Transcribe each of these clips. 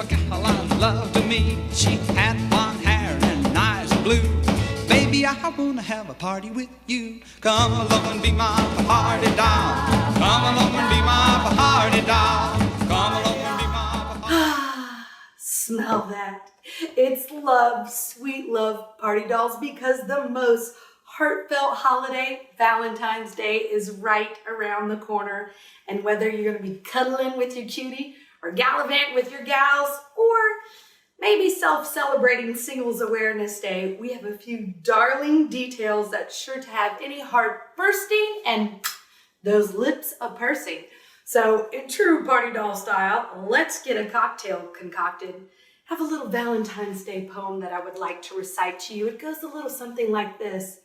gal I love to meet. She had blonde hair and eyes of blue. Baby, I wanna have a party with you. Come along and be my party doll. Come along and be my party doll. Come along and be my party. Smell that. It's love, sweet love party dolls, because the most heartfelt holiday, Valentine's Day, is right around the corner. And whether you're going to be cuddling with your cutie or gallivant with your gals, or maybe self-celebrating Singles Awareness Day, we have a few darling details that's sure to have any heart bursting and those lips a-pursing. So in true party doll style, let's get a cocktail concocted. Have a little Valentine's Day poem that I would like to recite to you. It goes a little something like this.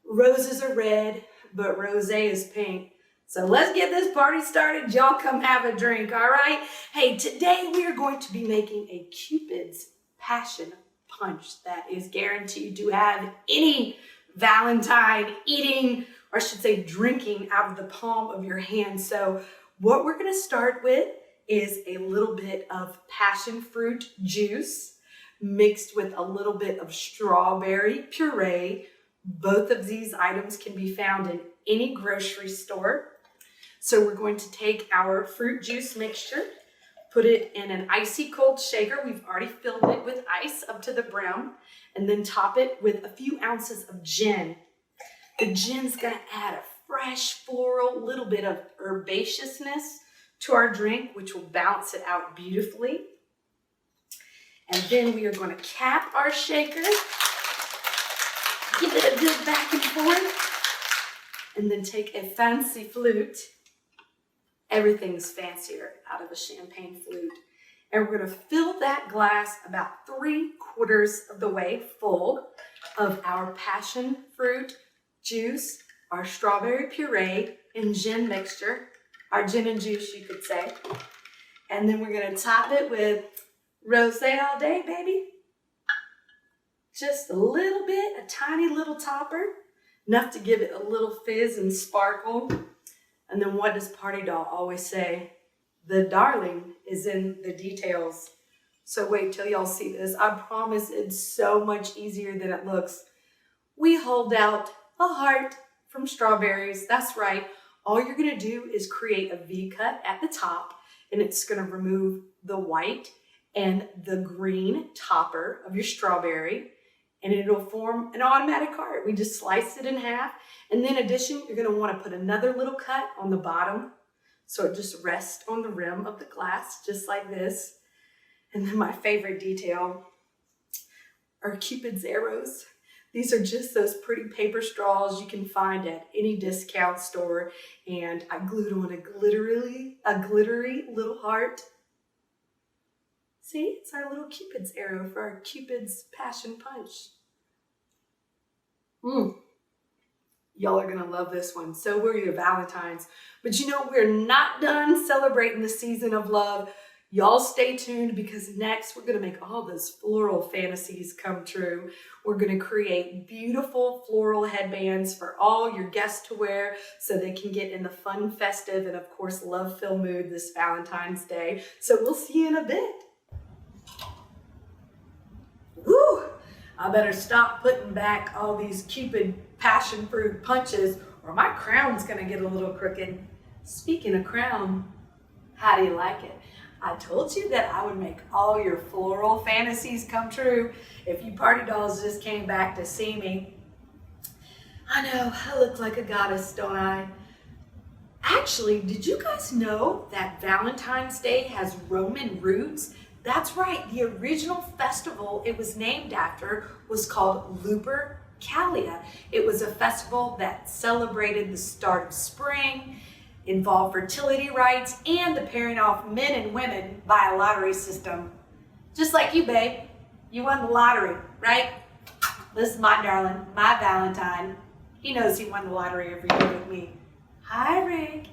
Roses are red, but rosé is pink. So let's get this party started. Y'all come have a drink, all right? Hey, today we are going to be making a Cupid's Passion Punch that is guaranteed to have any Valentine eating, or I should say drinking, out of the palm of your hand. So what we're gonna start with is a little bit of passion fruit juice mixed with a little bit of strawberry puree. Both of these items can be found in any grocery store. So we're going to take our fruit juice mixture, put it in an icy cold shaker. We've already filled it with ice up to the brim, and then top it with a few ounces of gin. The gin's gonna add a fresh floral, little bit of herbaceousness to our drink, which will balance it out beautifully. And then we are going to cap our shaker, give it a good back and forth, and then take a fancy flute. Everything's fancier out of a champagne flute. And we're going to fill that glass about 3/4 of the way full of our passion fruit juice, our strawberry puree, and gin mixture, our gin and juice, you could say. And then we're going to top it with rosé all day, baby. Just a little bit, a tiny little topper, enough to give it a little fizz and sparkle. And then what does Party Doll always say? The darling is in the details. So wait till y'all see this. I promise it's so much easier than it looks. We hold out a heart from strawberries. That's right. All you're gonna do is create a V cut at the top, and it's gonna remove the white and the green topper of your strawberry, and it'll form an automatic heart. We just slice it in half. And then in addition, you're gonna wanna put another little cut on the bottom, so it just rests on the rim of the glass, just like this. And then my favorite detail are Cupid's arrows. These are just those pretty paper straws you can find at any discount store. And I glued on a glittery little heart. See, it's our little Cupid's arrow for our Cupid's Passion Punch. Y'all are gonna love this one. So will your Valentines. But you know, we're not done celebrating the season of love. Y'all stay tuned, because next we're gonna make all those floral fantasies come true. We're gonna create beautiful floral headbands for all your guests to wear so they can get in the fun, festive, and of course love-filled mood this Valentine's Day. So we'll see you in a bit. Woo! I better stop putting back all these Cupid passion fruit punches, or my crown's gonna get a little crooked. Speaking of crown, how do you like it? I told you that I would make all your floral fantasies come true if you party dolls just came back to see me. I know, I look like a goddess, don't I? Actually, did you guys know that Valentine's Day has Roman roots? That's right, the original festival it was named after was called Lupercalia. It was a festival that celebrated the start of spring, involved fertility rites, and the pairing off men and women by a lottery system. Just like you, babe. You won the lottery, right? This is my darling, my Valentine. He knows he won the lottery every year with me. Hi, Rick.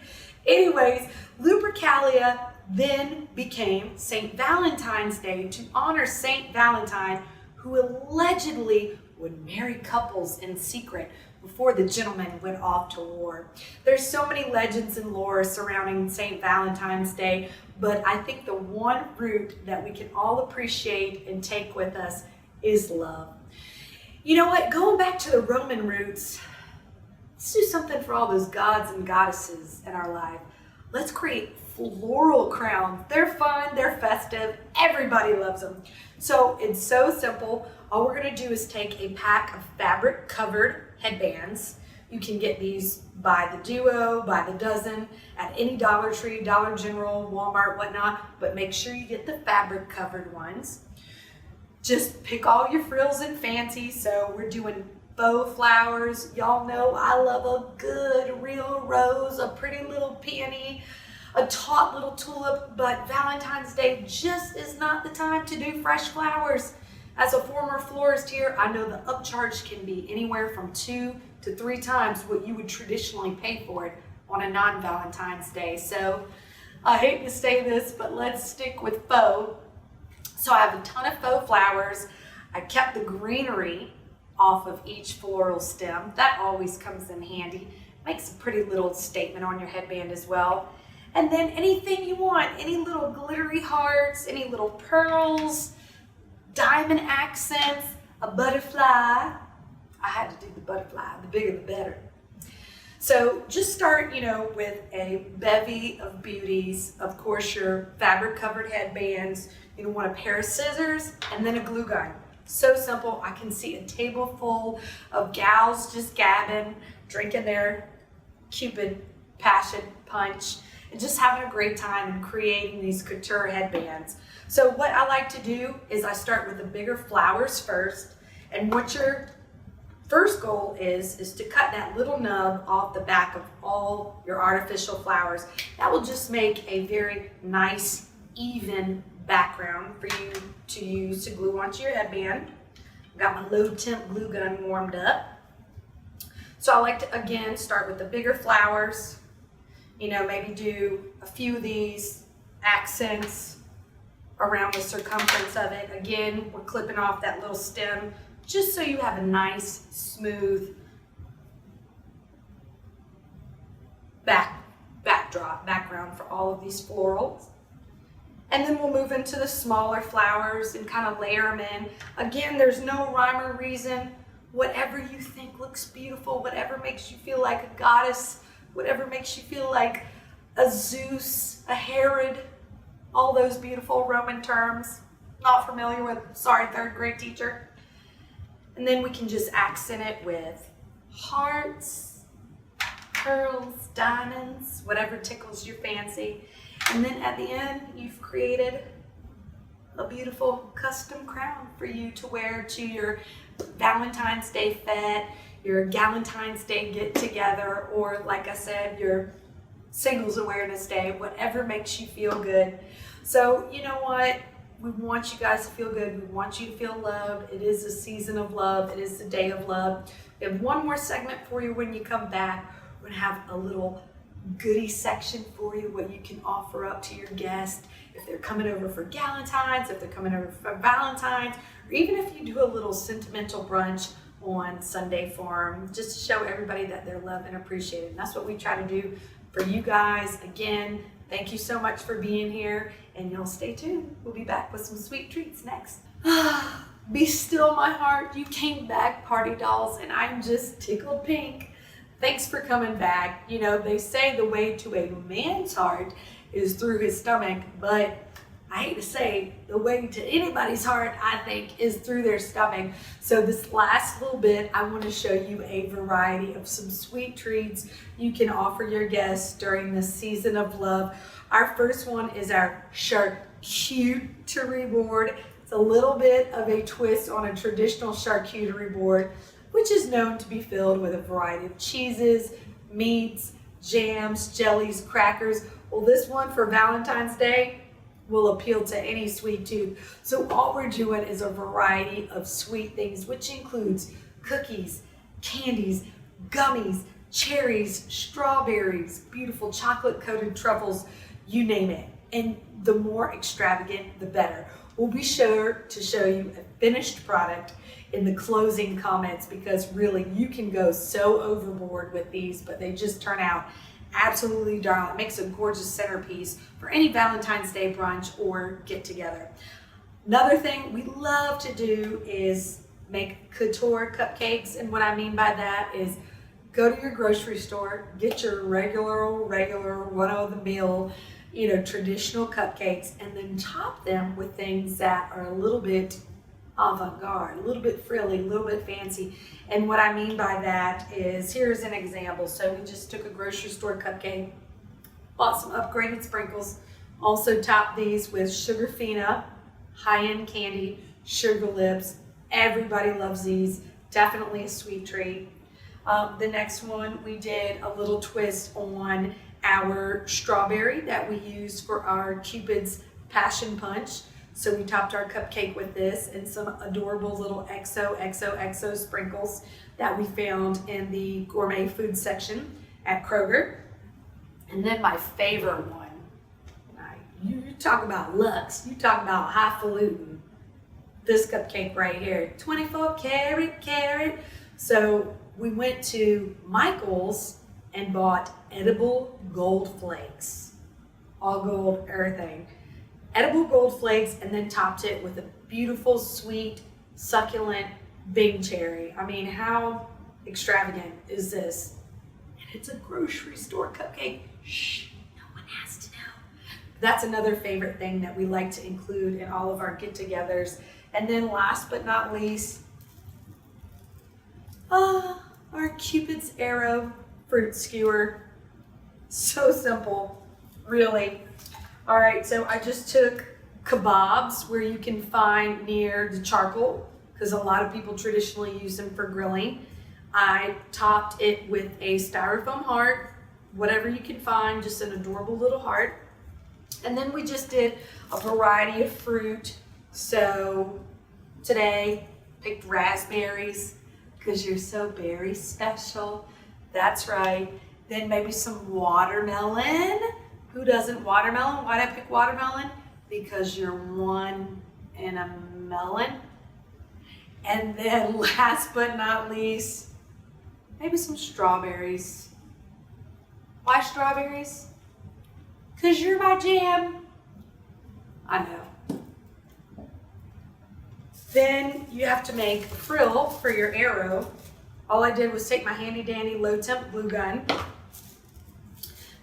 Anyways, Lupercalia then became St. Valentine's Day to honor St. Valentine, who allegedly would marry couples in secret before the gentleman went off to war. There's so many legends and lore surrounding St. Valentine's Day, but I think the one root that we can all appreciate and take with us is love. You know what? Going back to the Roman roots, let's do something for all those gods and goddesses in our life. Let's create floral crowns. They're fun, they're festive, everybody loves them. So it's so simple. All we're gonna do is take a pack of fabric covered headbands. You can get these by the duo, by the dozen, at any Dollar Tree, Dollar General, Walmart, whatnot, but make sure you get the fabric covered ones. Just pick all your frills and fancies. So we're doing faux flowers. Y'all know I love a good real rose, a pretty little peony, a taut little tulip, but Valentine's Day just is not the time to do fresh flowers. As a former florist here, I know the upcharge can be anywhere from 2 to 3 times what you would traditionally pay for it on a non-Valentine's Day. So I hate to say this, but let's stick with faux. So I have a ton of faux flowers. I kept the greenery off of each floral stem. That always comes in handy. Makes a pretty little statement on your headband as well. And then anything you want, any little glittery hearts, any little pearls, diamond accents, a butterfly. I had to do the butterfly, the bigger the better. So just start, with a bevy of beauties. Of course, your fabric covered headbands. You want a pair of scissors and then a glue gun. So simple. I can see a table full of gals just gabbing, drinking their Cupid passion punch, and just having a great time and creating these couture headbands. So what I like to do is I start with the bigger flowers first, and what your first goal is to cut that little nub off the back of all your artificial flowers. That will just make a very nice, even background for you to use to glue onto your headband. I've got my low temp glue gun warmed up. So I like to, again, start with the bigger flowers. Maybe do a few of these accents around the circumference of it. Again, we're clipping off that little stem just so you have a nice, smooth background for all of these florals. And then we'll move into the smaller flowers and kind of layer them in. Again, there's no rhyme or reason. Whatever you think looks beautiful, whatever makes you feel like a goddess, whatever makes you feel like a Zeus, a Herod, all those beautiful Roman terms. Not familiar with, sorry, 3rd grade teacher. And then we can just accent it with hearts, pearls, diamonds, whatever tickles your fancy. And then at the end, you've created a beautiful custom crown for you to wear to your Valentine's Day fete, your Galentine's Day get together, or like I said, your Singles Awareness Day, whatever makes you feel good. So you know what? We want you guys to feel good. We want you to feel loved. It is a season of love. It is the day of love. We have one more segment for you when you come back. We're gonna have a little goodie section for you, what you can offer up to your guests if they're coming over for Galentine's, if they're coming over for Valentine's, or even if you do a little sentimental brunch on Sunday for them, just to show everybody that they're loved and appreciated. And that's what we try to do for you guys. Again, thank you so much for being here, and y'all stay tuned. We'll be back with some sweet treats next. Be still, my heart. You came back, party dolls, and I'm just tickled pink. Thanks for coming back. They say the way to a man's heart is through his stomach, but I hate to say, the way to anybody's heart, I think, is through their stomach. So this last little bit, I want to show you a variety of some sweet treats you can offer your guests during this season of love. Our first one is our charcuterie board. It's a little bit of a twist on a traditional charcuterie board, which is known to be filled with a variety of cheeses, meats, jams, jellies, crackers. Well, this one for Valentine's Day will appeal to any sweet tooth. So all we're doing is a variety of sweet things, which includes cookies, candies, gummies, cherries, strawberries, beautiful chocolate-coated truffles, you name it. And the more extravagant, the better. We'll be sure to show you a finished product in the closing comments, because really you can go so overboard with these, but they just turn out absolutely darling. It makes a gorgeous centerpiece for any Valentine's Day brunch or get together. Another thing we love to do is make couture cupcakes. And what I mean by that is go to your grocery store, get your regular one-of-the-mill, traditional cupcakes, and then top them with things that are a little bit avant-garde, a little bit frilly, a little bit fancy. And what I mean by that is, here's an example. So we just took a grocery store cupcake, bought some upgraded sprinkles, also topped these with sugar fina, high-end candy, sugar lips. Everybody loves these. Definitely a sweet treat. The next one, we did a little twist on our strawberry that we used for our Cupid's Passion Punch. So we topped our cupcake with this and some adorable little XOXOXO sprinkles that we found in the gourmet food section at Kroger. And then my favorite one, you talk about luxe, you talk about highfalutin. This cupcake right here, 24 karat. So we went to Michael's and bought edible gold flakes, all gold, everything. Edible gold flakes, and then topped it with a beautiful, sweet, succulent Bing cherry. I mean, how extravagant is this? And it's a grocery store cupcake. Shh, no one has to know. That's another favorite thing that we like to include in all of our get-togethers. And then last but not least, our Cupid's Arrow fruit skewer. So simple, really. All right, so I just took kebabs where you can find near the charcoal, because a lot of people traditionally use them for grilling. I topped it with a styrofoam heart, whatever you can find, just an adorable little heart. And then we just did a variety of fruit. So today, picked raspberries, because you're so very special. That's right. Then maybe some watermelon. Who doesn't watermelon? Why'd I pick watermelon? Because you're one in a melon. And then last but not least, maybe some strawberries. Why strawberries? Because you're my jam. I know. Then you have to make a frill for your arrow. All I did was take my handy dandy low temp glue gun.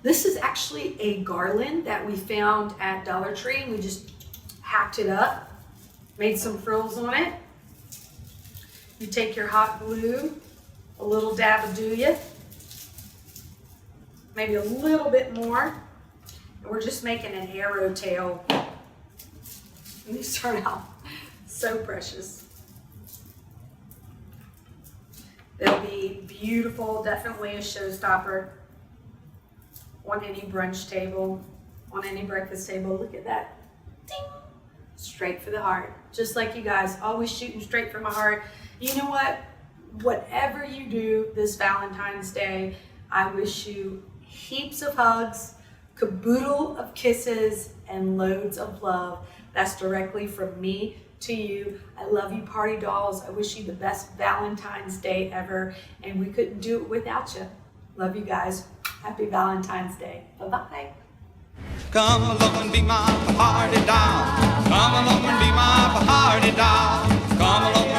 This is actually a garland that we found at Dollar Tree. We just hacked it up, made some frills on it. You take your hot glue, a little dab of do ya, maybe a little bit more, and we're just making an arrow tail. And these turn out so precious. They'll be beautiful, definitely a showstopper on any brunch table, on any breakfast table. Look at that. Ding! Straight for the heart. Just like you guys, always shooting straight for my heart. You know what? Whatever you do this Valentine's Day, I wish you heaps of hugs, caboodle of kisses, and loads of love. That's directly from me to you. I love you, party dolls. I wish you the best Valentine's Day ever, and we couldn't do it without you. Love you guys. Happy Valentine's Day. Bye-bye. Come along and be my party doll. Come along and be my party doll. Come along